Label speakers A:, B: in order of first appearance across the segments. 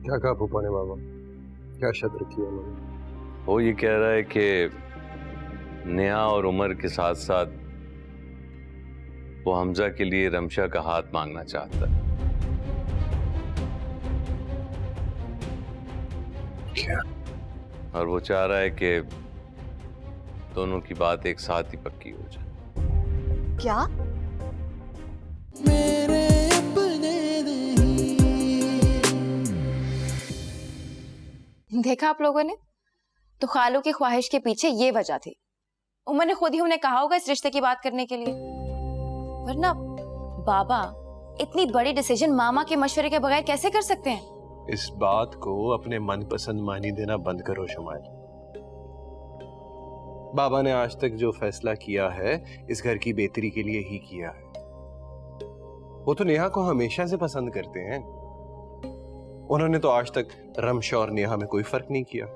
A: क्या कहा फूफा ने बाबा? क्या शर्त रखी है उन्होंने?
B: वो ये कह रहा है कि नेहा और उमर के साथ साथ वो हमजा के लिए रमशा का हाथ मांगना चाहता है।
A: क्या?
B: और वो चाह रहा है कि दोनों की बात एक साथ ही पक्की हो जाए।
C: क्या?
D: मेरे अपने
C: देखा आप लोगों ने, तो खालू की ख्वाहिश के पीछे ये वजह थी। उमर ने खुद ही उन्हें कहा होगा इस रिश्ते की बात करने के लिए, वरना बाबा इतनी बड़ी डिसीजन मामा के मशवरे के बगैर कैसे कर सकते हैं?
A: इस बात को अपने मनपसंद मानी देना बंद करो शमाइल। बाबा ने आज तक जो फैसला किया है इस घर की बेहतरी के लिए ही किया है। वो तो नेहा को हमेशा से पसंद करते हैं। उन्होंने तो आज तक रमशा और नेहा में कोई फर्क नहीं किया।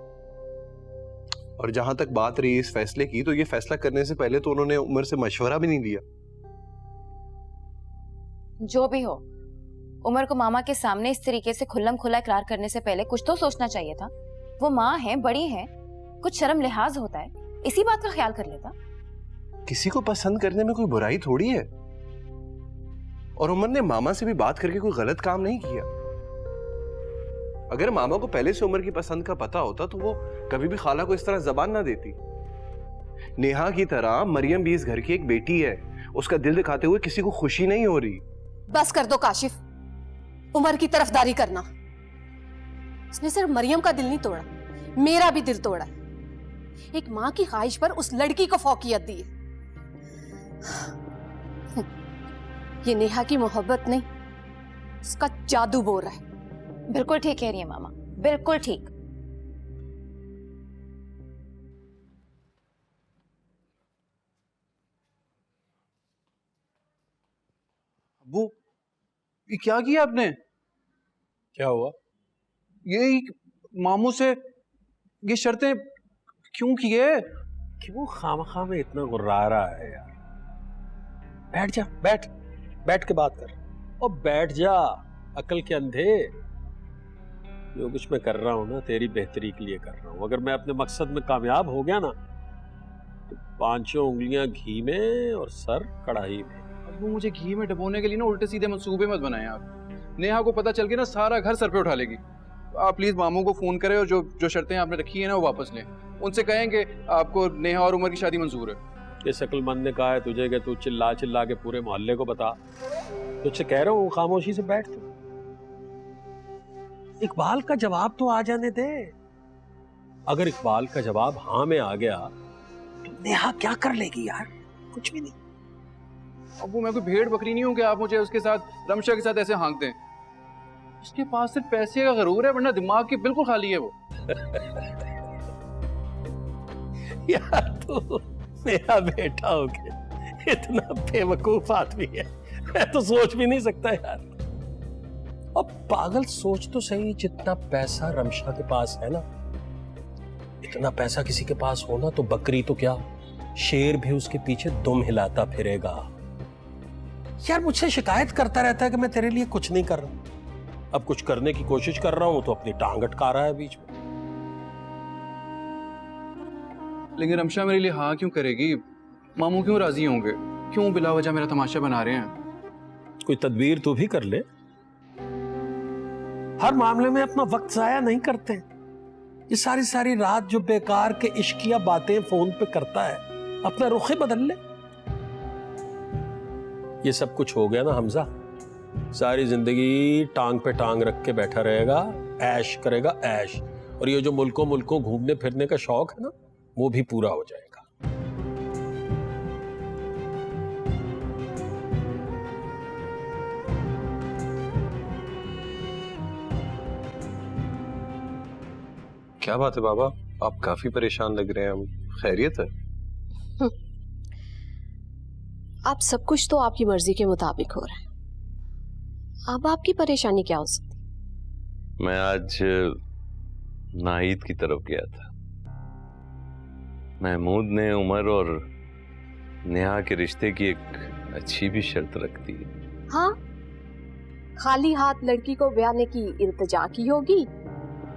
A: और जहां तक बात रही इस फैसले की, तो ये फैसला करने से पहले तो उन्होंने उमर से मशवरा भी नहीं लिया।
C: जो भी हो, उमर को मामा के सामने इस तरीके से खुल्लम खुला इकरार करने से पहले कुछ तो सोचना चाहिए था। वो माँ है, बड़ी है, कुछ शर्म लिहाज होता है, इसी बात का ख्याल कर लेता।
A: किसी को पसंद करने में कोई बुराई थोड़ी है। और उमर ने मामा से भी बात करके कोई गलत काम नहीं किया। अगर मामा को पहले से उमर की पसंद का पता होता तो वो कभी भी खाला को इस तरह जबान ना देती। नेहा की तरह मरियम भी इस घर की एक बेटी है। उसका दिल दिखाते हुए किसी को खुशी नहीं हो रही।
E: बस कर दो काशिफ, उमर की तरफदारी करना। उसने सिर्फ मरियम का दिल नहीं तोड़ा, मेरा भी दिल तोड़ा है। एक मां की ख्वाहिश पर उस लड़की को फौकियत दी है। ये नेहा की मोहब्बत नहीं, उसका जादू बोल रहा है।
C: बिल्कुल ठीक कह रही है मामा, बिल्कुल ठीक।
F: अब्बू, ये क्या किया आपने?
A: क्या हुआ?
F: ये मामू से ये शर्तें क्यों किए?
G: क्यों खामखा में इतना गुर्रा रहा है यार? बैठ जा, बैठ के बात कर। और बैठ जा, अकल के अंधे। जो कुछ मैं कर रहा हूं ना, तेरी बेहतरी के लिए कर रहा हूं। अगर मैं अपने मकसद में कामयाब हो गया ना, तो 5 उंगलियां घी में और सर कढ़ाई में।
F: अब्बू, मुझे घी में डुबोने के लिए ना उल्टे सीधे मंसूबे मत बनाएं आप। नेहा को पता चल के ना सारा घर सर पे उठा लेगी। आप प्लीज मामू को फोन करें और जो शर्तें आपने रखी है ना वो वापस लें। उनसे कहेंगे आपको नेहा और उमर की शादी मंजूर है।
G: ये शकलमंद ने कहा है तुझे कि तू चिल्ला चिल्ला के पूरे मोहल्ले को बता। तुझसे कह रहा हूँ खामोशी से बैठ तू। इकबाल का जवाब तो आ जाने दे। अगर इकबाल का जवाब हाँ में आ गया तो नेहा क्या कर लेगी यार? कुछ भी नहीं।
F: अब्बू, मैं कोई भेड़ बकरी नहीं हूँ कि आप मुझे उसके साथ रमशा के साथ ऐसे हाँक दें। उसके पास सिर्फ पैसे का गरूर है, वरना दिमाग की बिल्कुल खाली है वो।
G: यार तू मेरा बेटा हो गया, इतना बेवकूफ आदमी है मैं तो सोच भी नहीं सकता यार। अब पागल सोच तो सही, जितना पैसा रमशा के पास है ना, इतना पैसा किसी के पास होना तो बकरी तो क्या, शेर भी उसके पीछे दुम हिलाता फिरेगा। यार मुझसे शिकायत करता रहता है कि मैं तेरे लिए कुछ नहीं कर रहा। अब कुछ करने की कोशिश कर रहा हूं तो अपनी टांग अटका रहा है बीच में।
F: लेकिन रमशा मेरे लिए हाँ क्यों करेगी? मामू क्यों राजी होंगे? क्यों बिला वजह मेरा तमाशा बना रहे हैं?
G: कोई तदबीर तो भी कर ले। हर मामले में अपना वक्त जाया नहीं करते। ये सारी सारी रात जो बेकार के इश्किया बातें फोन पे करता है, अपना रुख बदल ले। ये सब कुछ हो गया ना हमजा, सारी जिंदगी टांग पे टांग रख के बैठा रहेगा, ऐश करेगा ऐश। और ये जो मुल्कों मुल्कों घूमने फिरने का शौक है ना, वो भी पूरा हो जाएगा।
A: क्या बात है बाबा, आप काफी परेशान लग रहे हैं। हम खैरियत है?
E: अब सब कुछ तो आपकी मर्जी के मुताबिक हो रहा है। अब आपकी परेशानी क्या हो सकती?
B: मैं आज नाहिद की तरफ गया था। महमूद ने उमर और नेहा के रिश्ते की एक अच्छी भी शर्त रख दी।
E: हाँ, खाली हाथ लड़की को ब्याहने की इल्तिजा की होगी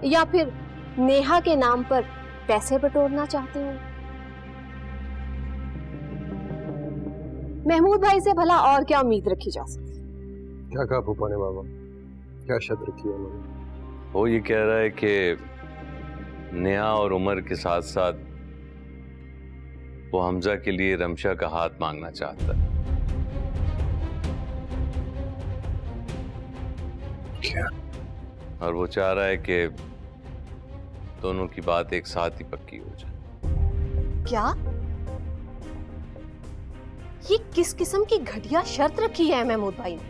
E: या फिर नेहा के नाम पर पैसे बटोरना चाहते हो? महमूद भाई से भला और क्या उम्मीद रखी जा सकती?
A: क्या कहा फूफा ने मामा? क्या शर्त रखी है उन्होंने?
B: वो ये कह रहा है कि नेहा और उमर के साथ साथ वो हमजा के लिए रमशा का हाथ मांगना चाहता है।
A: क्या?
B: और वो चाह रहा है कि दोनों की बात एक साथ ही पक्की हो जाए।
E: क्या? ये किस किस्म की घटिया शर्त रखी है महमूद भाई ने?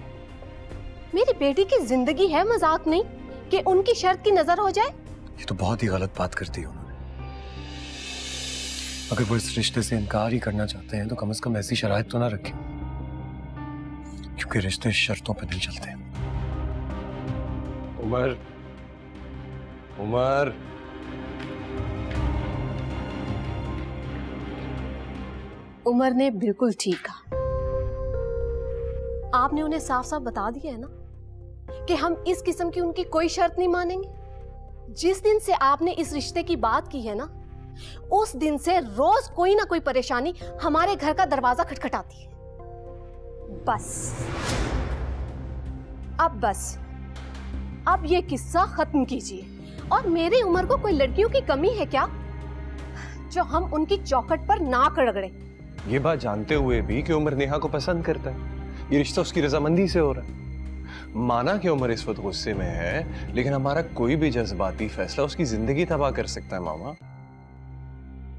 E: मेरी बेटी की जिंदगी है, मजाक नहीं कि उनकी शर्त की नजर हो जाए।
D: ये तो बहुत ही गलत बात कर दी उन्होंने। अगर वो इस रिश्ते से इनकार ही करना चाहते हैं तो कम से कम ऐसी शराइत तो ना रखें, क्योंकि रिश्ते शर्तों पे नहीं चलते।
A: उमर, उमर,
E: उमर ने बिल्कुल ठीक कहा। आपने उन्हें साफ साफ बता दिया है ना कि हम इस किस्म की उनकी कोई शर्त नहीं मानेंगे। जिस दिन से आपने इस रिश्ते की बात की है ना, उस दिन से रोज कोई ना कोई परेशानी हमारे घर का दरवाजा खटखटाती है। बस अब ये किस्सा खत्म कीजिए। और मेरी उम्र को कोई लड़कियों की कमी है क्या जो हम उनकी चौखट पर नाक रगड़े?
A: ये बात जानते हुए भी कि उमर नेहा को पसंद करता है, ये रिश्ता उसकी रजामंदी से हो रहा है। माना कि उमर इस वक्त गुस्से में है, लेकिन हमारा कोई भी जज्बाती फैसला उसकी जिंदगी तबाह कर सकता है मामा।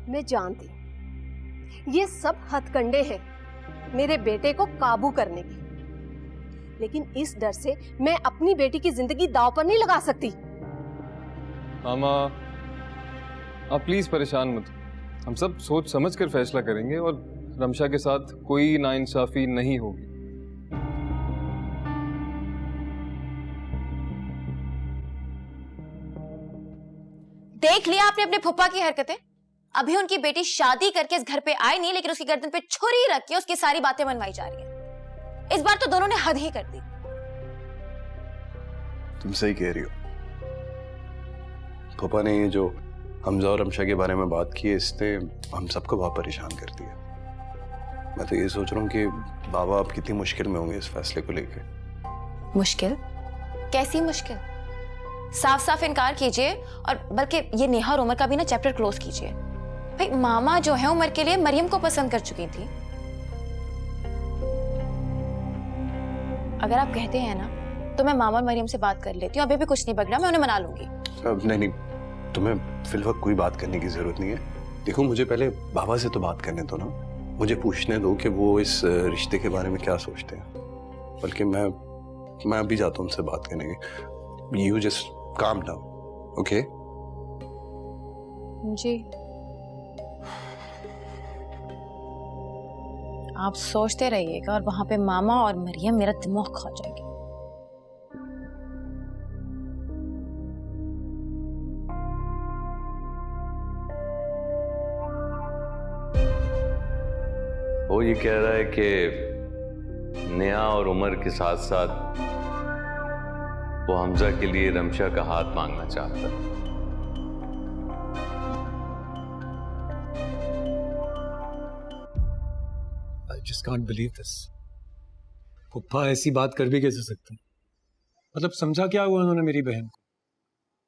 E: मैं जानती ये सब हथकंडे हैं मेरे बेटे को काबू करने के, लेकिन इस डर से मैं अपनी बेटी की जिंदगी दांव पर नहीं लगा सकती।
H: मामा आप प्लीज परेशान मत, हम सब सोच समझ कर फैसला करेंगे और रमशा के साथ कोई नाइंसाफी नहीं होगी।
C: देख लिया आपने अपने फुप्पा की हरकतें। अभी उनकी बेटी शादी करके इस घर पे आई नहीं, लेकिन उसकी गर्दन पे छुरी रख के उसकी सारी बातें मनवाई जा रही है। इस बार तो दोनों ने हद ही कर दी।
A: तुम सही कह रही हो। पापा ने ये जो हमजा और रमशा के बारे में बात की है, इसने हम सबको बहुत परेशान कर दिया। मैं तो ये सोच रहा हूँ कि बाबा अब कितनी मुश्किल में होंगे इस फैसले को लेकर।
C: मुश्किल? कैसी मुश्किल? साफ साफ इनकार कीजिए, और बल्कि ये नेहा और उमर का भी ना चैप्टर क्लोज कीजिए। भाई मामा जो है उमर के लिए मरियम को पसंद कर चुकी थी। अगर आप कहते हैं ना तो मैं मामा और मरियम से बात कर लेती हूँ। अभी भी कुछ नहीं बिगड़ा, मैं उन्हें मना लूंगी।
A: अब नहीं, तुम्हें फिलहाल कोई बात करने की जरूरत नहीं है। देखो, मुझे पहले बाबा से तो बात करने दो ना, मुझे पूछने दो कि वो इस रिश्ते के बारे में क्या सोचते हैं। बल्कि मैं अभी जाता हूँ उनसे बात करने की। You just calm down, okay?
C: जी आप सोचते रहिएगा, और वहां पे मामा और मरियम मेरा दिमाग खा जाएंगे।
B: वो ये कह रहा है कि नेहा और उमर के साथ साथ वो हमजा के लिए रमशा का हाथ मांगना चाहता है।
D: I just can't believe this. पुप्पा ऐसी बात कर भी कैसे सकते हैं? मतलब समझा क्या हुआ उन्होंने मेरी बहन को?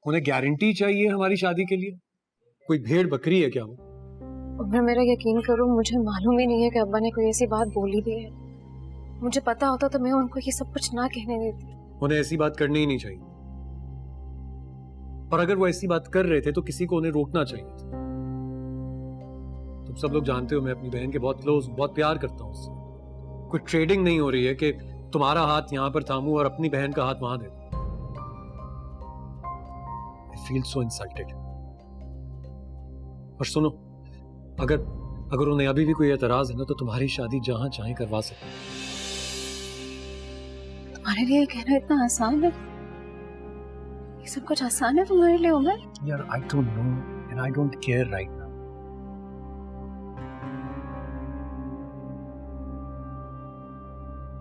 D: उन्हें गारंटी चाहिए हमारी शादी के लिए? कोई भेड़ बकरी है क्या वो?
I: उमर मेरा यकीन करो, मुझे मालूम ही नहीं है कि अब्बा ने कोई ऐसी बात बोली भी है। मुझे पता होता तो मैं उनको ये सब कुछ ना कहने देती।
D: उन्हें ऐसी बात करनी ही नहीं चाहिए। और अगर वो ऐसी बात कर रहे थे तो किसी को उन्हें रोकना चाहिए था। तुम सब लोग जानते हो मैं अपनी बहन के बहुत क्लोज, बहुत प्यार करता हूँ उससे। कोई ट्रेडिंग नहीं हो रही है कि तुम्हारा हाथ यहां पर थामूं और अपनी बहन का हाथ वहां दे दूं। I feel so insulted. और सुनो, अगर उन्हें अभी भी कोई एतराज है ना तो तुम्हारी शादी जहां चाहे करवा सकते हैं।
I: तुम्हारे लिए कहना इतना आसान है? ये सब कुछ आसान है तुम्हारे लिए उमर?
D: यार, I don't know and I don't care right now.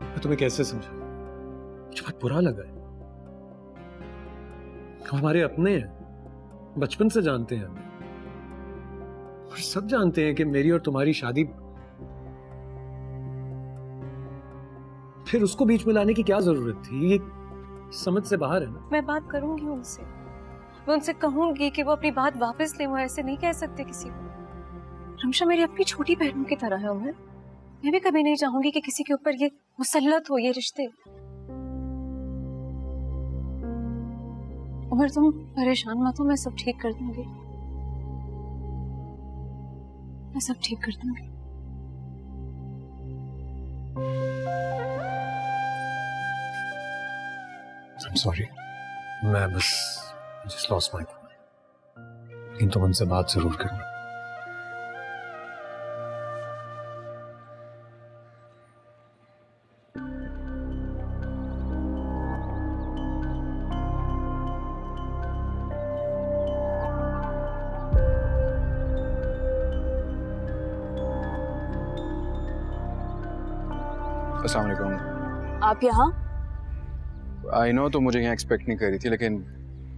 D: मैं तुम्हें कैसे समझाऊं? मुझे बहुत बुरा लगा है। हम हमारे अपने हैं, बचपन से जानते हैं हमें, और सब जानते हैं कि मेरी और तुम्हारी शादी, फिर उसको बीच में लाने की क्या जरूरत थी? ये समझ से बाहर है ना।
I: मैं बात करूंगी उनसे, मैं उनसे कहूंगी कि वो अपनी बात वापस ले। वो ऐसे नहीं कह सकते किसी को। रमशा मेरी अपनी छोटी बहनों की तरह है उमर। मैं भी कभी नहीं चाहूंगी कि किसी के ऊपर ये मुसल्लत हो ये रिश्ते। उमर तुम परेशान मत हो, मैं सब ठीक कर दूंगी, मैं सब ठीक कर दूंगी।
D: I'm sorry, मैं बस just lost my mind. लेकिन तुम उनसे बात जरूर करना।
F: अस्सलाम वालेकुम।
C: आप यहाँ?
F: आई नो तो मुझे यहाँ एक्सपेक्ट नहीं कर रही थी, लेकिन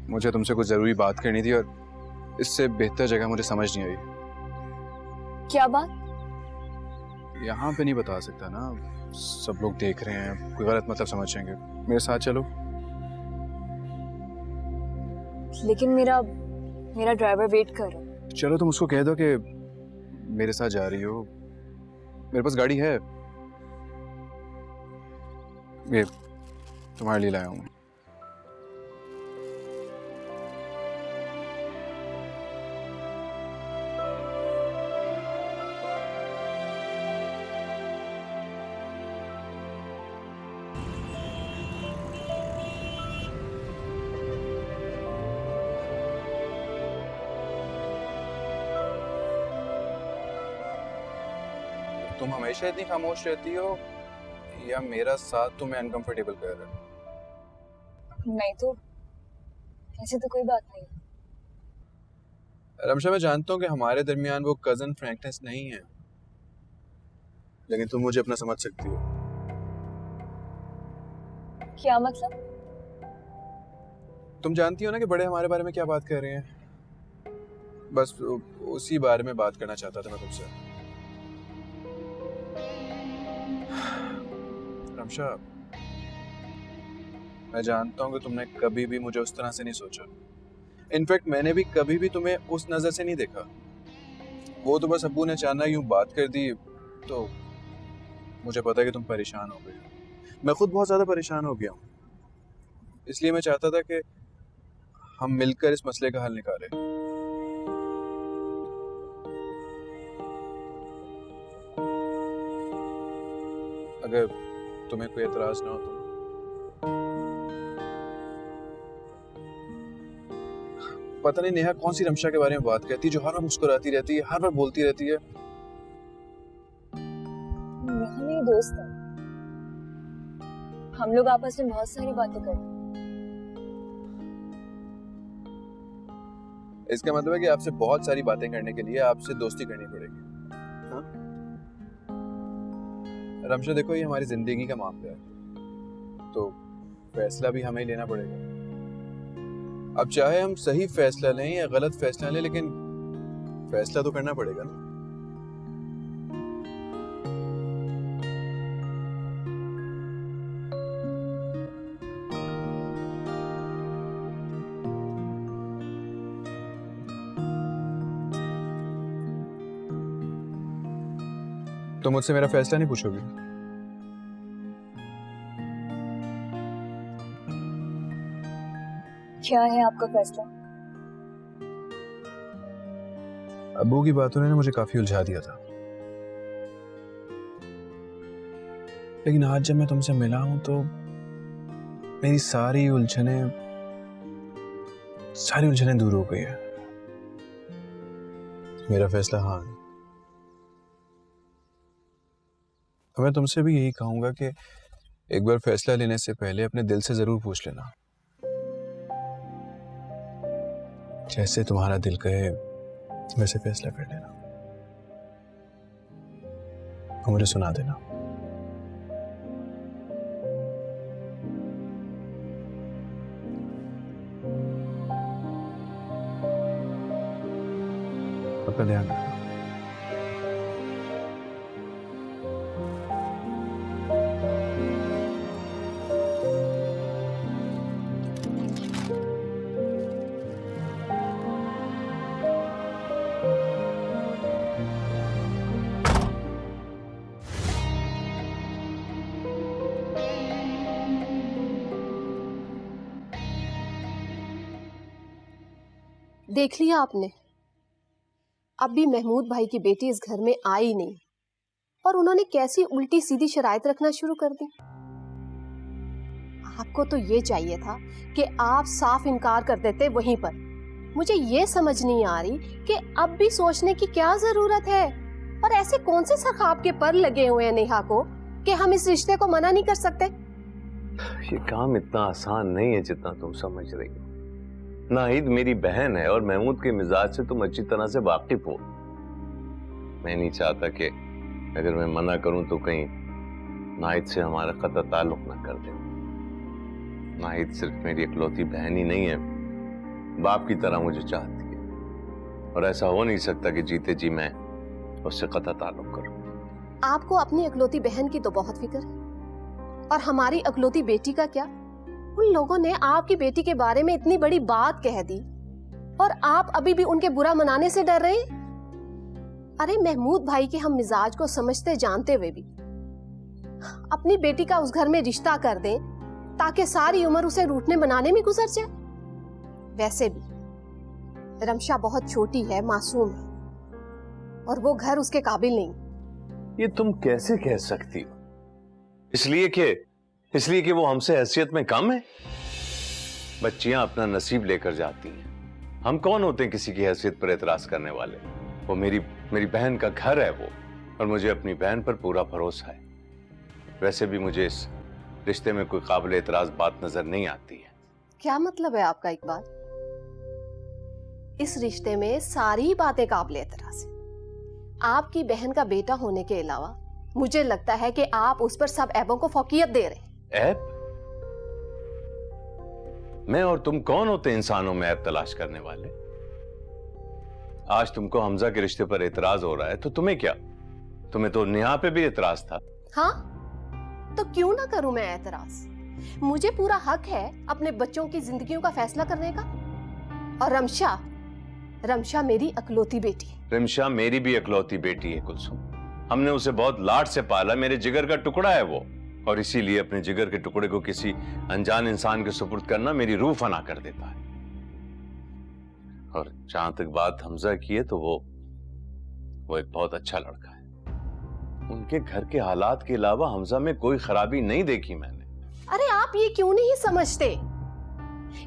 F: मुझे तुमसे कुछ ज़रूरी बात करनी थी और इससे बेहतर जगह मुझे समझ नहीं आई।
C: क्या बात?
F: यहाँ पे नहीं बता सकता ना, सब लोग देख रहे हैं, कोई गलत मतलब समझ जाएंगे। मेरे साथ चलो।
C: लेकिन मेरा ड्राइवर वेट कर रहा है।
F: चलो तुम उसको कह दो कि मेरे साथ जा रही हो, मेरे पास गाड़ी है, ये तुम्हारे लिए लाया हूँ। तुम हमेशा इतनी खामोश रहती हो या मेरा साथ तुम्हें अनकंफर्टेबल कर रहा है?
C: नहीं तो ऐसे तो कोई बात नहीं।
F: रमशा, मैं जानता हूँ कि हमारे दरमियान वो कजन फ्रैंकनेस नहीं है, लेकिन तुम मुझे अपना समझ सकती हो।
C: क्या मतलब?
F: तुम जानती हो ना कि बड़े हमारे बारे में क्या बात कर रहे हैं। बस उसी बारे में बात करना चाहता था मैं तुमसे। रमशा, मैं जानता हूँ कि तुमने कभी भी मुझे उस तरह से नहीं सोचा। इनफैक्ट मैंने भी कभी भी तुम्हें उस नजर से नहीं देखा। वो तो बस अब्बू ने अचानक यूं बात कर दी तो मुझे पता है कि तुम परेशान हो गए। मैं खुद बहुत ज्यादा परेशान हो गया हूँ, इसलिए मैं चाहता था कि हम मिलकर इस मसले का हल निकालें। अगर तुम्हें कोई एतराज ना हो तो। पता नहीं नेहा कौन सी रमशा के बारे में बात करती है जो हर बार मुस्कुराती रहती है, हर बार बोलती रहती है।
C: नेहा मेरी दोस्त है, हम लोग आपस में बहुत सारी बातें करते हैं।
F: इसका मतलब है कि आपसे बहुत सारी बातें करने के लिए आपसे दोस्ती करनी पड़ेगी। हाँ? रमशा देखो, ये हमारी जिंदगी का मामला है, तो फैसला भी हमें ही लेना पड़ेगा। अब चाहे हम सही फैसला लें या गलत फैसला लें, लेकिन फैसला तो करना पड़ेगा ना। तो मुझसे मेरा फैसला नहीं पूछोगी?
C: क्या है आपका फैसला?
F: अब्बू की बातों ने मुझे काफी उलझा दिया था, लेकिन आज जब मैं तुमसे मिला हूं तो मेरी सारी उलझनें दूर हो गई है। मेरा फैसला हाँ है। तो मैं तुमसे भी यही कहूंगा कि एक बार फैसला लेने से पहले अपने दिल से जरूर पूछ लेना। जैसे तुम्हारा दिल कहे वैसे फैसला कर लेना और मुझे सुना देना।
H: अपना ध्यान रखना।
E: देख लिया आपने, अब भी महमूद भाई की बेटी इस घर में आई नहीं और उन्होंने कैसी उल्टी सीधी शराइत रखना शुरू कर दी। आपको तो ये चाहिए था कि आप साफ इनकार कर देते वहीं पर। मुझे ये समझ नहीं आ रही कि अब भी सोचने की क्या जरूरत है, और ऐसे कौन से सरखाब के पर लगे हुए हैं नेहा को कि हम इस रिश्ते को मना नहीं कर सकते।
B: ये काम इतना आसान नहीं है जितना तुम समझ रही हो। नाहिद मेरी बहन है और महमूद के मिजाज से तुम अच्छी तरह से वाकिफ हो। मैं नहीं चाहता कि अगर मैं मना करूं तो कहीं नाहिद से हमारा कतई ताल्लुक ना कर दे। नाहिद सिर्फ मेरी इकलौती बहन ही नहीं है, बाप की तरह मुझे चाहती है, और ऐसा हो नहीं सकता कि जीते जी मैं उससे कतई ताल्लुक करूं।
E: आपको अपनी इकलौती बहन की तो बहुत फिक्र है, और हमारी इकलौती बेटी का क्या? उन लोगों ने आपकी बेटी के बारे में इतनी बड़ी बात कह दी और आप अभी भी उनके बुरा मनाने से डर रहे हैं। अरे महमूद भाई के हम मिजाज को समझते जानते हुए भी अपनी बेटी का उस घर में रिश्ता कर दें ताकि सारी उम्र उसे रूठने बनाने में गुजर जाए। वैसे भी रमशा बहुत छोटी है, मासूम है, और वो घर उसके काबिल नहीं।
B: ये तुम कैसे कह सकती हो? इसलिए कि वो हमसे हैसियत में कम है? बच्चियां अपना नसीब लेकर जाती हैं। हम कौन होते हैं किसी की हैसियत पर एतराज करने वाले? वो मेरी बहन का घर है वो, और मुझे अपनी बहन पर पूरा भरोसा है। वैसे भी मुझे इस रिश्ते में कोई काबिल एतराज बात नजर नहीं आती है।
E: क्या मतलब है आपका इकबाल? इस रिश्ते में सारी बातें काबिल एतराज है। आपकी बहन का बेटा होने के अलावा मुझे लगता है कि आप उस पर सब ऐबों को फौकियत दे रहे हैं।
B: ऐब? मैं और तुम कौन होते इंसानों में ऐब तलाश करने वाले? आज तुमको हमजा के रिश्ते पर एतराज हो रहा है तो तुम्हें क्या? तुम्हें तो नेहा पे भी एतराज था।
E: हाँ, तो क्यों ना करूं मैं एतराज? मुझे पूरा हक है अपने बच्चों की जिंदगियों का फैसला करने का। और रमशा मेरी इकलौती बेटी है।
B: रमशा मेरी भी इकलौती बेटी है कुलसुम। हमने उसे बहुत लाड से पाला, मेरे जिगर का टुकड़ा है वो, और इसीलिए अपने जिगर के टुकड़े को किसी अनजान इंसान के सुपुर्द करना मेरी रूह फना कर देता है। और जहां तक बात हमजा की है तो वो एक बहुत अच्छा लड़का है। उनके घर के हालात के अलावा हमजा में कोई खराबी नहीं देखी मैंने।
E: अरे आप ये क्यों नहीं समझते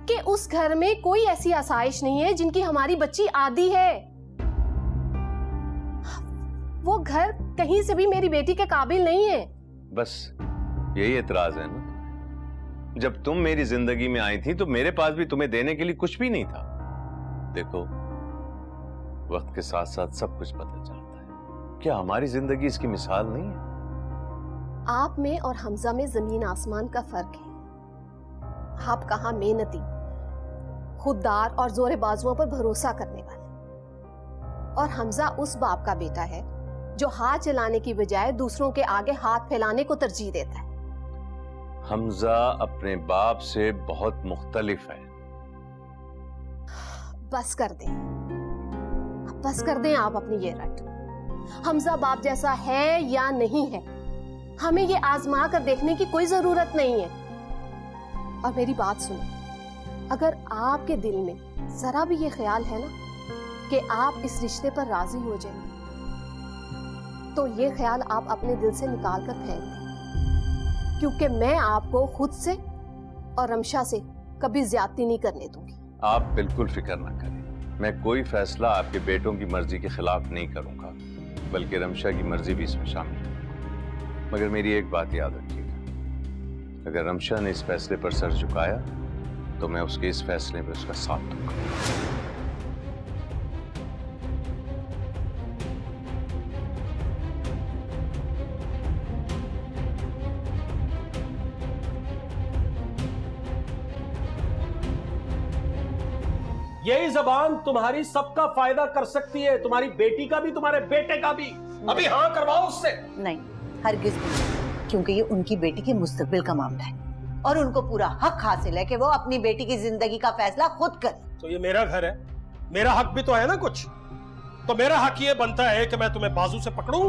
E: कि उस घर में कोई ऐसी आसाइश नहीं है जिनकी हमारी बच्ची आदी है। वो घर कहीं से भी मेरी बेटी के काबिल नहीं है।
B: बस यही एतराज है ना? जब तुम मेरी जिंदगी में आई थी तो मेरे पास भी तुम्हें देने के लिए कुछ भी नहीं था। देखो, वक्त के साथ साथ सब कुछ बदल जाता है। क्या हमारी जिंदगी इसकी मिसाल नहीं है?
E: आप में और हमजा में जमीन आसमान का फर्क है। आप कहां मेहनती, खुददार और जोरे बाजुओं पर भरोसा करने वाले, और हमजा उस बाप का बेटा है जो हाथ चलाने की बजाय दूसरों के आगे हाथ फैलाने को तरजीह देता है।
B: हमजा अपने बाप से बहुत मुख्तलिफ है।
E: बस कर दें, अब बस कर दें आप अपनी ये रट। हमजा बाप जैसा है या नहीं है, हमें ये आजमा कर देखने की कोई जरूरत नहीं है। और मेरी बात सुनो, अगर आपके दिल में जरा भी ये ख्याल है ना कि आप इस रिश्ते पर राजी हो जाएं, तो ये ख्याल आप अपने दिल से निकाल कर फेंक दें, क्योंकि मैं आपको खुद से और रमशा से कभी ज्यादती नहीं करने दूंगी।
B: आप बिल्कुल फिक्र ना करें, मैं कोई फैसला आपके बेटों की मर्जी के खिलाफ नहीं करूंगा, बल्कि रमशा की मर्जी भी इसमें शामिल है। मगर मेरी एक बात याद रखिएगा, अगर रमशा ने इस फैसले पर सर झुकाया तो मैं उसके इस फैसले पर उसका साथ दूंगा।
G: यही जबान तुम्हारी सबका फायदा कर सकती है, तुम्हारी बेटी का भी, तुम्हारे बेटे का भी। अभी हाँ करवाओ उससे।
J: नहीं, हरगिज नहीं, क्योंकि ये उनकी बेटी के मुस्तकबिल का मामला है और उनको पूरा हक हासिल है कि वो अपनी बेटी की जिंदगी का फैसला खुद करे।
G: तो ये मेरा घर है, मेरा हक भी तो है ना कुछ। तो मेरा हक ये बनता है कि मैं तुम्हें बाजू से पकड़ूं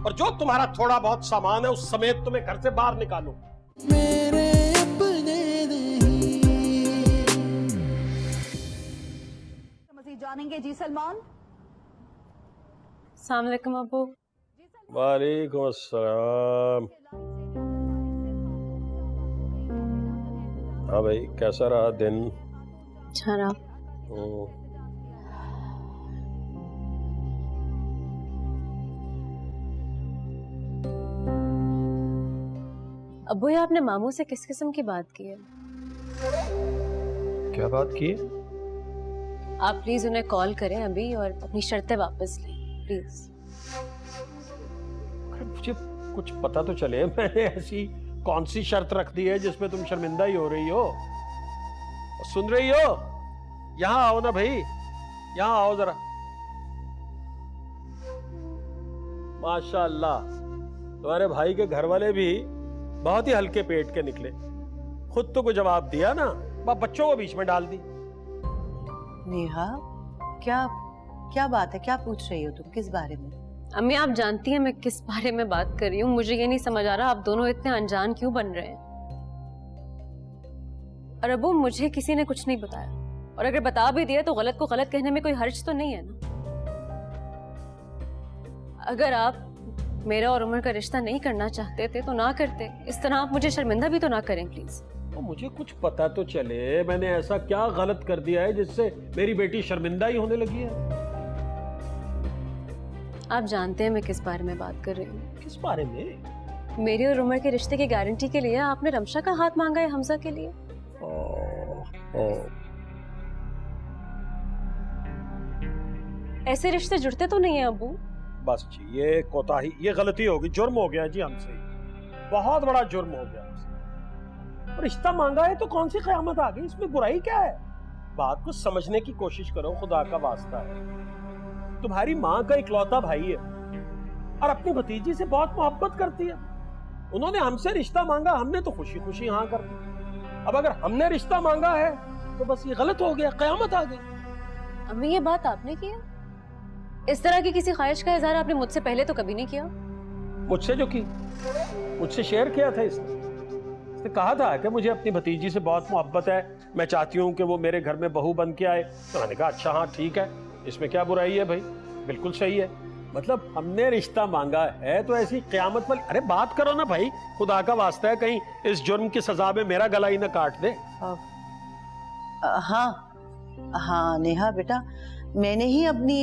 G: और जो तुम्हारा थोड़ा बहुत सामान है उस समेत तुम्हें घर से बाहर निकालूं।
K: मेरे अपने
J: मजीद जानेंगे जी सलमान।
I: अस्सलाम वालेकुम अबू।
G: वालेकुम अस्सलाम। हाँ भाई, कैसा रहा दिन?
I: अच्छा रहा। अबू, ये आपने मामू से किस किस्म की बात की है?
G: क्या बात की है?
I: आप प्लीज उन्हें कॉल करें अभी और अपनी शर्तें वापस लें प्लीज।
G: अरे मुझे कुछ पता तो चले, मैंने ऐसी कौन सी शर्त रख दी है जिसमें तुम शर्मिंदा ही हो रही हो? सुन रही हो? यहां आओ ना भाई, यहां आओ जरा। माशाअल्लाह, तुम्हारे भाई के घर वाले भी बहुत ही हल्के पेट के निकले। खुद तो कोई जवाब दिया ना, बच्चों को बीच में डाल दी।
J: नेहा, क्या क्या बात है? क्या पूछ रही हो तुम? किस बारे में?
I: अम्मी, आप जानती हैं मैं किस बारे में बात कर रही हूँ। मुझे ये नहीं समझ आ रहा आप दोनों इतने अनजान क्यों बन रहे हैं। और अबू, मुझे किसी ने कुछ नहीं बताया, और अगर बता भी दिया तो गलत को गलत कहने में कोई हर्ज तो नहीं है ना। अगर आप मेरा और उमर का रिश्ता नहीं करना चाहते थे तो ना करते। इस तरह आप मुझे शर्मिंदा भी तो ना करें प्लीज।
G: तो मुझे कुछ पता तो चले, मैंने ऐसा क्या गलत कर दिया है जिससे मेरी बेटी शर्मिंदा ही होने लगी है?
I: आप जानते हैं मैं किस बारे में बात कर रही हूँ।
G: किस बारे में?
I: मेरे और उमर के रिश्ते की गारंटी के लिए आपने रमशा का हाथ मांगा है हमजा के लिए। ऐसे रिश्ते जुड़ते तो नहीं है अबू।
G: बस जी, ये कोताही, ये गलती होगी, जुर्म हो गया जी हमसे, बहुत बड़ा जुर्म हो गया हमसे। रिश्ता मांगा है तो कौन सी क़यामत आ गई? इसमें बुराई क्या है? बात को समझने की कोशिश करो, खुदा का वास्ता है। तुम्हारी माँ का इकलौता भाई है और अपनी भतीजी से बहुत मोहब्बत करती है। उन्होंने हमसे रिश्ता मांगा, हमने तो खुशी खुशी हाँ कर दी। अब अगर हमने रिश्ता मांगा है तो बस ये गलत हो गया, क़यामत आ गई।
I: अम्मी, ये बात आपने किया? इस तरह की किसी ख्वाहिश का इजहार आपने मुझसे पहले तो कभी नहीं किया।
G: मुझसे जो की, मुझसे शेयर किया था इसने कहा था कि मुझे अपनी भतीजी से बहुत मोहब्बत है, मैं चाहती हूँ कि वो मेरे घर में बहू बन के आए। तो मैंने कहा अच्छा हाँ ठीक है, इसमें क्या बुराई है भाई, बिल्कुल सही है। मतलब हमने रिश्ता मांगा है तो ऐसी क़यामत वाली, अरे बात करो ना भाई, खुदा का वास्ता है, कहीं इस जुर्म की सजा में मेरा गला ही ना काट दे।
J: हाँ हाँ नेहा बेटा, मैंने ही अपनी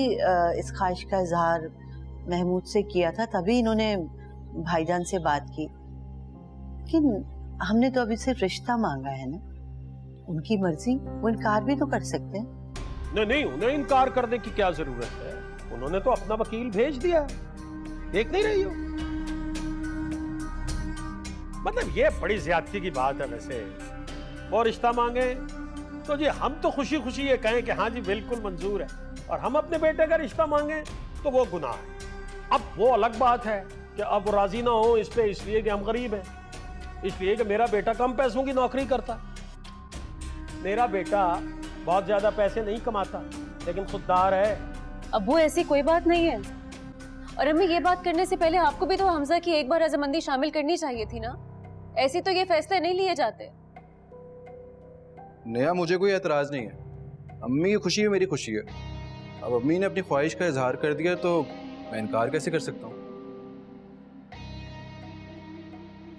J: इस ख्वाहिश का इजहार महमूद से किया था, तभी इन्होंने भाईजान से बात की। लेकिन हमने तो अभी सिर्फ रिश्ता मांगा है ना, उनकी मर्जी, वो इनकार भी तो कर सकते हैं।
G: नहीं, उन्हें इनकार करने की क्या जरूरत है? उन्होंने तो अपना वकील भेज दिया, देख नहीं रही हो? मतलब ये बड़ी ज्यादती की बात है। वैसे वो रिश्ता मांगे तो जी हम तो खुशी खुशी ये कहें कि हाँ जी बिल्कुल मंजूर है, और हम अपने बेटे का रिश्ता मांगे तो वो गुनाह है। अब वो अलग बात है कि अब वो राजी ना हो इस पे, इसलिए कि हम गरीब हैं, इसलिए कि मेरा बेटा कम पैसों की नौकरी करता। मेरा बेटा बहुत ज्यादा पैसे नहीं कमाता लेकिन खुददार है।
I: अबू, ऐसी कोई बात नहीं है। और हमें ये बात करने से पहले आपको भी तो हमजा की एक बार रजामंदी शामिल करनी चाहिए थी ना। ऐसे तो ये फैसले नहीं लिए जाते।
F: नेहा, मुझे कोई एतराज नहीं है, अम्मी की खुशी है मेरी खुशी है। अब अम्मी ने अपनी ख्वाहिश का इजहार कर दिया तो मैं इनकार कैसे कर सकता हूँ?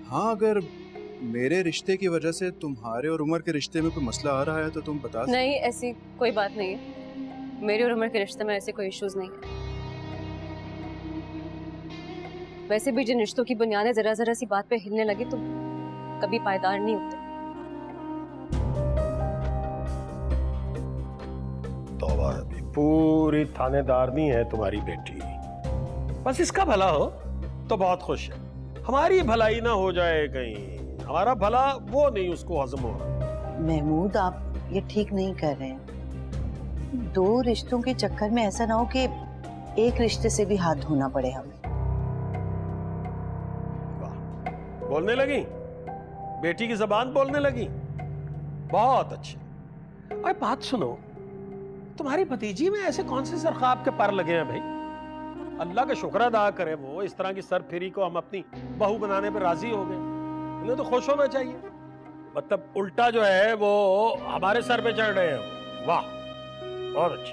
F: हाँ, अगर मेरे रिश्ते की वजह से तुम्हारे और उमर के रिश्ते में कोई मसला आ रहा है तो तुम बता।
I: नहीं, ऐसी कोई बात नहीं है। मेरे और उमर के रिश्ते में ऐसे कोई इश्यूज नहीं है। वैसे भी जिन रिश्तों की बुनियादें जरा जरा सी बात पे हिलने लगी तो कभी पायदार नहीं होते।
G: तौबा, पूरी थानेदारनी है तुम्हारी बेटी, बस इसका भला हो तो बहुत खुश है। हमारी भलाई ना हो जाए कहीं, हमारा भला वो नहीं उसको हजम हो रहा।
J: महमूद, आप ये ठीक नहीं कर रहे हैं। दो रिश्तों के चक्कर में ऐसा ना हो कि एक रिश्ते से भी हाथ धोना पड़े हमें।
G: वाह, बोलने लगी, बेटी की जबान बोलने लगी, बहुत अच्छी। अरे बात सुनो, तुम्हारी भतीजी में ऐसे कौन से सरखाब के पर लगे हैं भाई? अल्लाह का शुक्र अदा करे, वो इस तरह की सरफिरी को हम अपनी बहू बनाने पर राजी हो गए। उन्हें तो खुश होना चाहिए, मतलब उल्टा जो है वो हमारे सर पे चढ़ रहे हैं। वाह, बहुत अच्छी।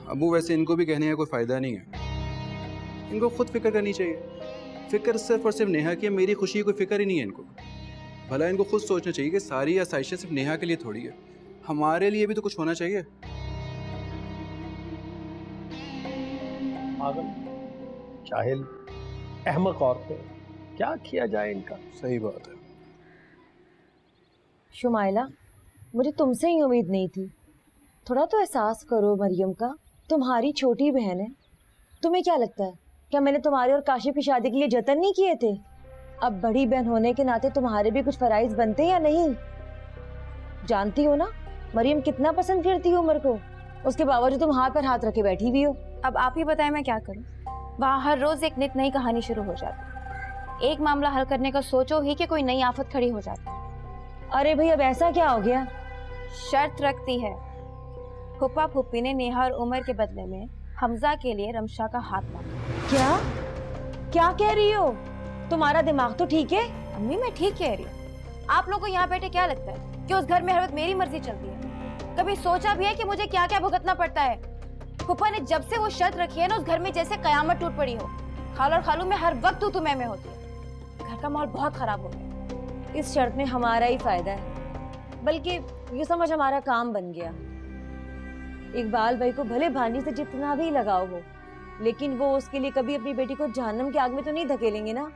F: अबू वैसे इनको भी कहने का कोई फ़ायदा नहीं है, इनको खुद फिक्र करनी चाहिए। फिक्र सिर्फ और सिर्फ नेहा की है, मेरी खुशी की कोई फिक्र ही नहीं है इनको। भला इनको खुद सोचना चाहिए कि सारी आसाइशें सिर्फ नेहा के लिए थोड़ी है, हमारे लिए भी तो कुछ होना चाहिए।
G: पागल, जाहिल, अहमक औरतें, क्या किया जाए इनका।
F: सही बात है।
L: शुमाइला, मुझे तुमसे ही उम्मीद नहीं थी। थोड़ा तो एहसास करो मरियम का, तुम्हारी छोटी बहन है। तुम्हें क्या लगता है, क्या मैंने तुम्हारे और काशिफ की शादी के लिए जतन नहीं किए थे? अब बड़ी बहन होने के नाते तुम्हारे भी कुछ फराइज बनते या नहीं? जानती हो ना मरियम कितना पसंद करती है उमर को, उसके बावजूद तुम हाथ पर हाथ रखे बैठी हुई हो।
C: अब आप ही बताएं मैं क्या करूं? वहाँ हर रोज एक नित नई कहानी शुरू हो जाती। एक मामला हल करने का सोचो ही कि कोई नई आफत खड़ी हो जाती।
L: अरे भाई, अब ऐसा क्या हो गया?
C: शर्त रखती है। फूफा फूफी ने नेहा और उमर के बदले में हमजा के लिए रमशा का हाथ मांगा।
L: क्या क्या कह रही हो? तुम्हारा दिमाग तो ठीक है?
C: अम्मी मैं ठीक कह रही हूँ। आप लोगों को यहाँ बैठे क्या लगता है कि उस घर में हर वक्त मेरी मर्जी चलती है? कभी सोचा भी है कि मुझे क्या क्या भुगतना पड़ता है? फूफा ने जब से वो शर्त रखी है ना, उस घर में जैसे कयामत टूट पड़ी हो। खाला और खालू में हर वक्त तू तुम्हें में होती है। घर का माहौल बहुत खराब हो गया।
L: इस शर्त में हमारा ही फायदा है, बल्कि ये समझ हमारा काम बन गया। इकबाल भाई को भले भानी से जितना भी लगाव हो, लेकिन वो उसके लिए कभी अपनी बेटी को जहन्नम की आग में तो नहीं धकेलेंगे ना।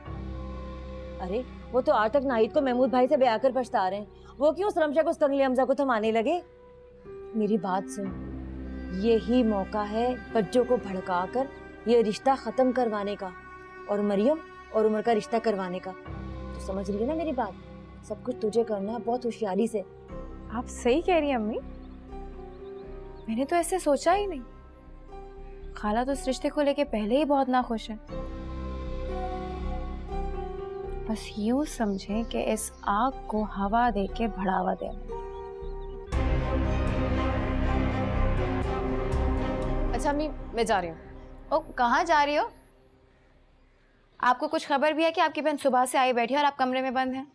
L: अरे वो तो आज तक नाहिद को महमूद भाई से ब्याह कर पछता रहे हैं, वो क्यों उस रमशा को उस कंगली हमजा को थमाने लगे? मेरी बात सुन, यही मौका है बच्चों को भड़का कर ये रिश्ता खत्म करवाने का, और मरियम और उमर का रिश्ता करवाने का। तो समझ रही है ना मेरी बात? सब कुछ तुझे करना है, बहुत होशियारी से।
C: आप सही कह रही हैं अम्मी, मैंने तो ऐसे सोचा ही नहीं। खाला तो इस रिश्ते को लेके पहले ही बहुत नाखुश है। बस यूं समझें कि इस आग को हवा दे के बढ़ावा देना।
E: अच्छा अम्मी, मैं जा रही हूँ।
C: ओ, कहाँ जा रही हो? आपको कुछ खबर भी है कि आपकी बहन सुबह से आई बैठी है और आप कमरे में बंद हैं?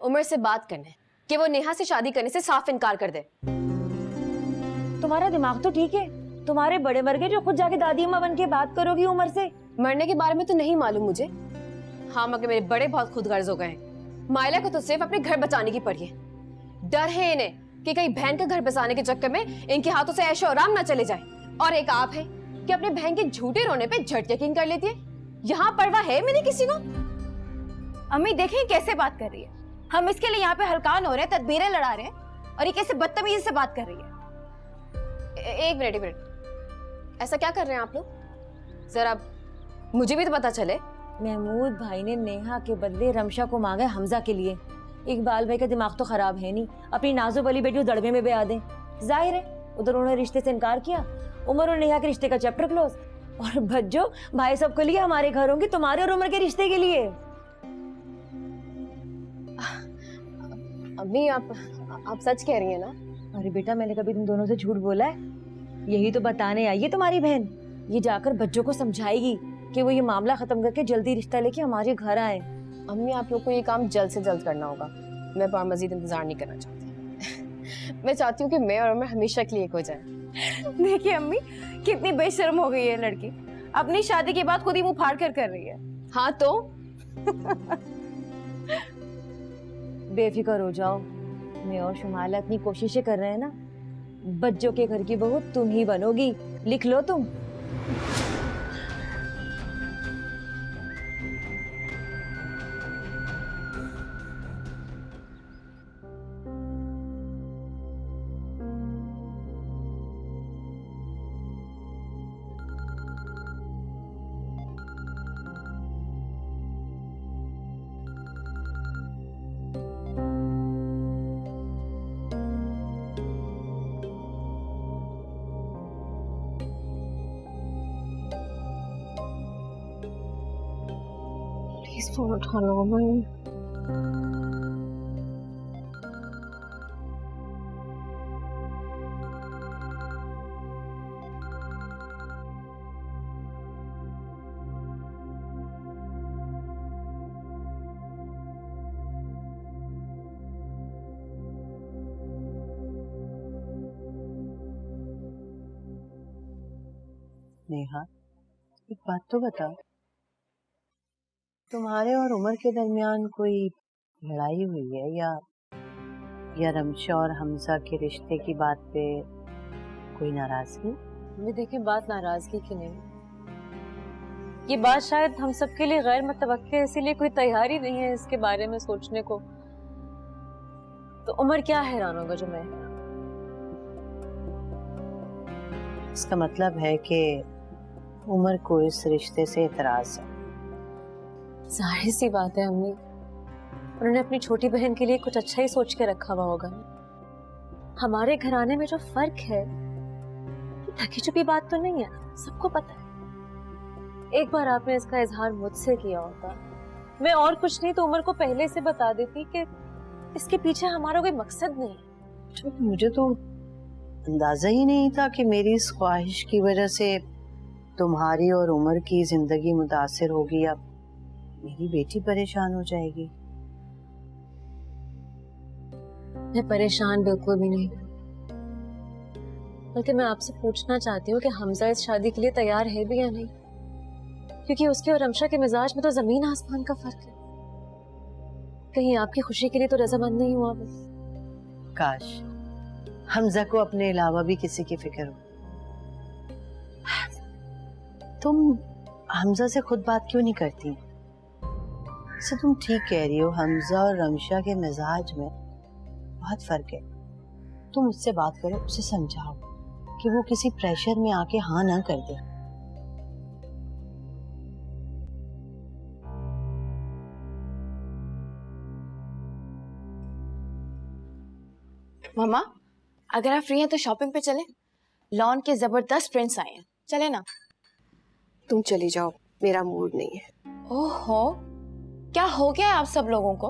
E: उमर से बात करने कि वो नेहा से शादी करने से साफ इनकार कर दे।
L: तुम्हारा दिमाग तो ठीक है? तुम्हारे बड़े वर्गे जो खुद जाके दादी अम्मा बन के बात करोगी उमर से?
E: मरने के बारे में तो नहीं मालूम मुझे, हाँ मगर मेरे बड़े बहुत खुदगर्ज हो गए हैं। मायला को तो सिर्फ अपने घर बचाने की पड़ी है। डर है इन्हें कि कहीं बहन का घर बसाने के चक्कर में इनके हाथों से ऐशो आराम ना चले जाए। और एक आप है कि अपने बहन के झूठे रोने पे झट यकीन कर लेती है। यहाँ परवाह है मैंने किसी को?
C: अम्मी देखें कैसे बात कर रही है। हम इसके लिए यहाँ पे हलकान हो रहे हैं, तदबीरें लड़ा रहे हैं, और ये कैसे बदतमीजी से बात कर रही है।
E: एक मिनट, ऐसा क्या कर रहे हैं आप लोग? जरा मुझे भी तो पता चले।
L: महमूद भाई ने नेहा के बदले रमशा को मांगा है हमजा के लिए। इकबाल भाई का दिमाग तो खराब है नहीं, अपनी नाजो वाली बेटी उस दड़बे में ब्याह दें। जाहिर है उधर उन्होंने रिश्ते से इनकार किया, उमर और नेहा के रिश्ते का चैप्टर क्लोज। और भज्जो भाई सबके लिए हमारे घर होंगी, तुम्हारे और उमर के रिश्ते के लिए।
E: अम्मी आप सच कह रही हैं ना?
L: अरे बेटा, मैंने कभी तुम दोनों से झूठ बोला है? यही तो बताने आई है तुम्हारी बहन। ये जाकर बच्चों को समझाएगी कि वो ये मामला खत्म करके जल्दी रिश्ता लेके हमारे घर आए।
E: अम्मी आप लोग को ये काम जल्द से जल्द करना होगा। मैं और मजीद इंतजार नहीं करना चाहती। मैं चाहती हूँ कि मैं और उमर हमेशा के लिए एक हो जाए।
C: देखिए अम्मी कितनी बेशर्म हो गई है लड़की, अपनी शादी के बाद खुद ही मुंह फाड़ कर रही है।
E: हाँ तो
L: बेफिक्र हो जाओ, मैं और शुमाइला इतनी कोशिशें कर रहे हैं ना। बच्चों के घर की बहू तुम ही बनोगी, लिख लो तुम।
I: प्लीज फोन उठा लो अमन।
J: नेहा, एक बात तो बताओ, तुम्हारे और उमर के दरमियान कोई लड़ाई हुई है या रमशा और हमजा के रिश्ते की बात पे कोई नाराजगी?
L: मैं देखें बात नाराजगी की नहीं, ये बात शायद हम सबके लिए गैर मुतवक्के है, इसीलिए कोई तैयारी नहीं है इसके बारे में सोचने को। तो उमर क्या हैरान होगा जो मैं हैरान।
J: इसका मतलब है कि उमर को इस रिश्ते से एतराज है।
L: जाहिर सी बात है अम्मी, उन्होंने अपनी छोटी बहन के लिए कुछ अच्छा ही सोच के रखा हुआ होगा। हमारे घराने में जो फर्क है ढकी छुपी बात तो नहीं है, सबको पता है। एक बार आपने इसका इजहार मुझसे किया होता, मैं और कुछ नहीं तो उमर को पहले से बता देती कि इसके पीछे हमारा कोई मकसद नहीं है।
J: मुझे तो अंदाजा ही नहीं था कि मेरी इस ख्वाहिश की वजह से तुम्हारी और उमर की जिंदगी मुतासिर होगी या मेरी बेटी परेशान हो जाएगी।
L: मैं परेशान बिल्कुल भी नहीं, बल्कि मैं आपसे पूछना चाहती हूँ कि हमजा इस शादी के लिए तैयार है भी या नहीं, क्योंकि उसके और रमशा के मिजाज में तो जमीन आसमान का फर्क है। कहीं आपकी खुशी के लिए तो रजामंद नहीं हुआ वो?
J: काश हमजा को अपने अलावा भी किसी की फिक्र हो। तुम हमजा से खुद बात क्यों नहीं करती? से तुम ठीक कह रही हो, हमजा और रमशा के मिजाज में बहुत फर्क है। तुम उससे बात करो, उसे समझाओ कि वो किसी प्रेशर में आके हाँ ना कर दे।
C: मामा, अगर आप फ्री हैं तो शॉपिंग पे चलें। लॉन के जबरदस्त प्रिंट्स आए हैं, चले ना?
E: तुम चली जाओ, मेरा मूड नहीं है।
C: ओहो, क्या हो गया है आप सब लोगों को?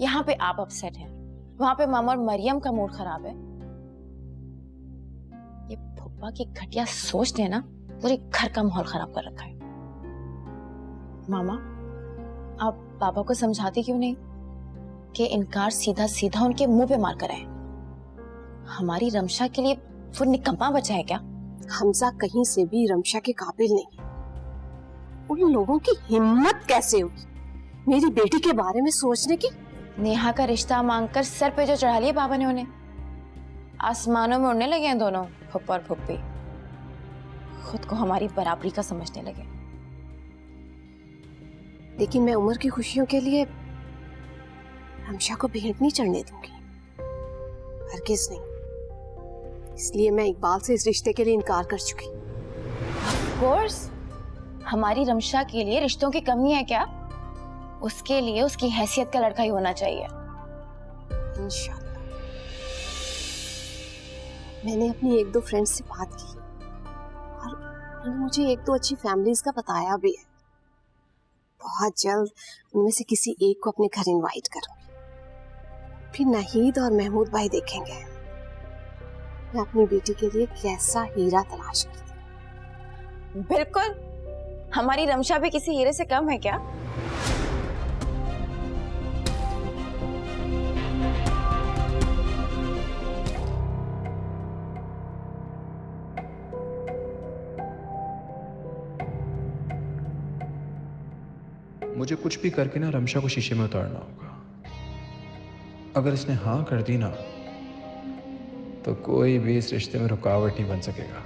C: यहाँ पे आप अपसेट हैं, वहां पे मामा और मरियम का मूड खराब है। ये फुप्पा की घटिया सोच ने ना पूरे घर का माहौल खराब कर रखा है। मामा, आप पापा को समझाती क्यों नहीं कि इनकार सीधा सीधा उनके मुंह पे मार कर आए? हमारी रमशा के लिए वो निकम्मा बचा है क्या?
E: हमजा कहीं से भी रमशा के काबिल नहीं है। उन लोगों की हिम्मत कैसे हुई मेरी बेटी के बारे में सोचने की?
C: नेहा का रिश्ता मांगकर सर पे जो चढ़ा लिया पापा ने उन्हें, आसमानों में उड़ने लगे हैं दोनों, फुप्पा और फुप्पी। खुद को हमारी बराबरी का समझने लगे।
E: लेकिन मैं उमर की खुशियों के लिए रमशा को भेंट नहीं चढ़ने दूंगी, हरगिज नहीं। इसलिए मैं इकबाल से इस रिश्ते के लिए इनकार कर चुकी।
C: ऑफ कोर्स, हमारी रमशा के लिए रिश्तों की कमी है क्या? उसके लिए उसकी हैसियत का लड़का ही होना चाहिए।
E: इंशाल्लाह। मैंने अपनी एक दो फ्रेंड्स से बात की और उन्होंने मुझे एक दो अच्छी फैमिलीज का बताया भी है। बहुत जल्द उनमें से किसी एक को अपने घर इनवाइट करूंगी। फिर नाहिद और महमूद भाई देखेंगे मैं अपनी बेटी के लिए कैसा हीरा तलाश करती हूँ।
C: बिल्कुल, हमारी रमशा भी किसी हीरे से कम है क्या?
F: मुझे कुछ भी करके ना रमशा को शीशे में उतारना होगा। अगर इसने हाँ कर दी ना तो कोई भी इस रिश्ते में रुकावट नहीं बन सकेगा।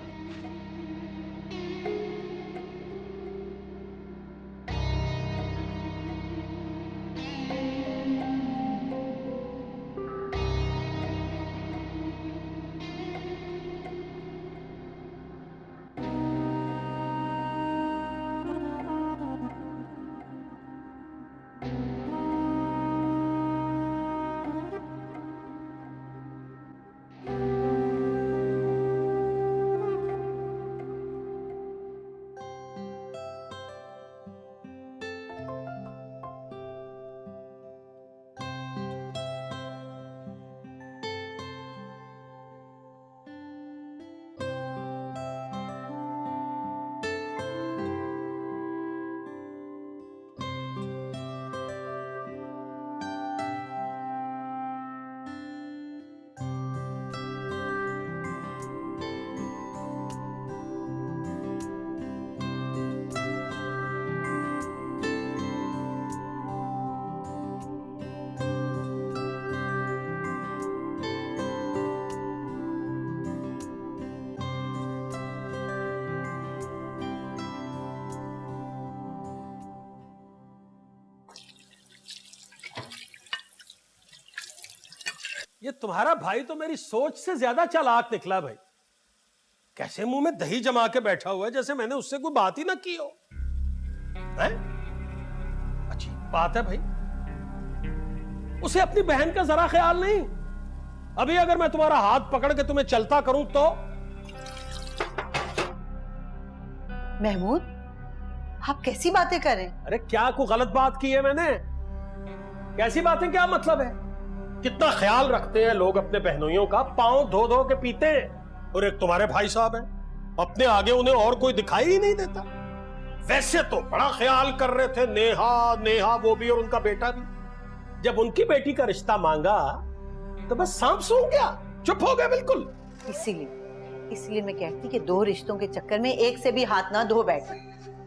G: ये तुम्हारा भाई तो मेरी सोच से ज्यादा चालाक निकला भाई। कैसे मुंह में दही जमा के बैठा हुआ है जैसे मैंने उससे कोई बात ही ना की हो। हैं? अच्छी बात है भाई, उसे अपनी बहन का जरा ख्याल नहीं। अभी अगर मैं तुम्हारा हाथ पकड़ के तुम्हें चलता करूं तो।
J: महमूद, आप कैसी बातें कर रहे हैं?
G: अरे क्या कोई गलत बात की है मैंने? कैसी बातें, क्या मतलब है? कितना ख्याल रखते हैं लोग अपने बहनोइयों का, पांव धो धो के पीते हैं। और एक तुम्हारे भाई साहब हैं, अपने आगे उन्हें और कोई दिखाई ही नहीं देता। वैसे तो बड़ा ख्याल कर रहे थे, नेहा नेहा वो भी और उनका बेटा भी। जब उनकी बेटी का रिश्ता मांगा तो बस सांप सूंघ गया, चुप हो गए बिल्कुल।
J: इसीलिए मैं कहती कि दो रिश्तों के चक्कर में एक से भी हाथ ना धो बैठना।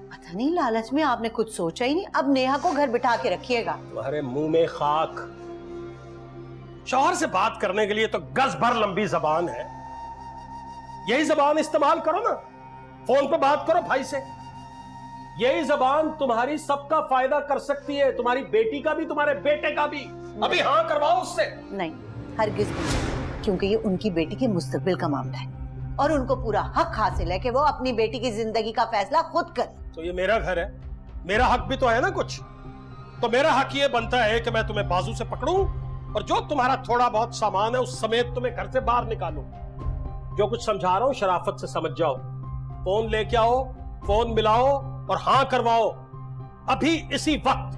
J: पता नहीं लालच में आपने कुछ सोचा ही नहीं। अब नेहा को घर बिठा के रखिएगा।
G: तुम्हारे मुंह में खाक। शौहर से बात करने के लिए तो गज भर लंबी जबान है, यही जबान इस्तेमाल करो ना। फोन पे बात करो भाई से। यही जबान तुम्हारी सबका फायदा कर सकती है, तुम्हारी बेटी का भी, तुम्हारे बेटे का भी। अभी हाँ करवाओ उससे।
J: नहीं, हरगिज नहीं, क्योंकि ये उनकी बेटी के मुस्तकबिल का मामला है और उनको पूरा हक हासिल है कि वो अपनी बेटी की जिंदगी का फैसला खुद करे।
G: तो ये मेरा घर है, मेरा हक भी तो है ना कुछ। तो मेरा हक ये बनता है कि मैं तुम्हें बाजू से पकड़ूं और जो तुम्हारा थोड़ा बहुत सामान है उस समेत तुम्हें घर से बाहर निकालूं। जो कुछ समझा रहा हूं शराफत से समझ जाओ। फोन लेके आओ, फोन मिलाओ और हाँ करवाओ अभी इसी वक्त।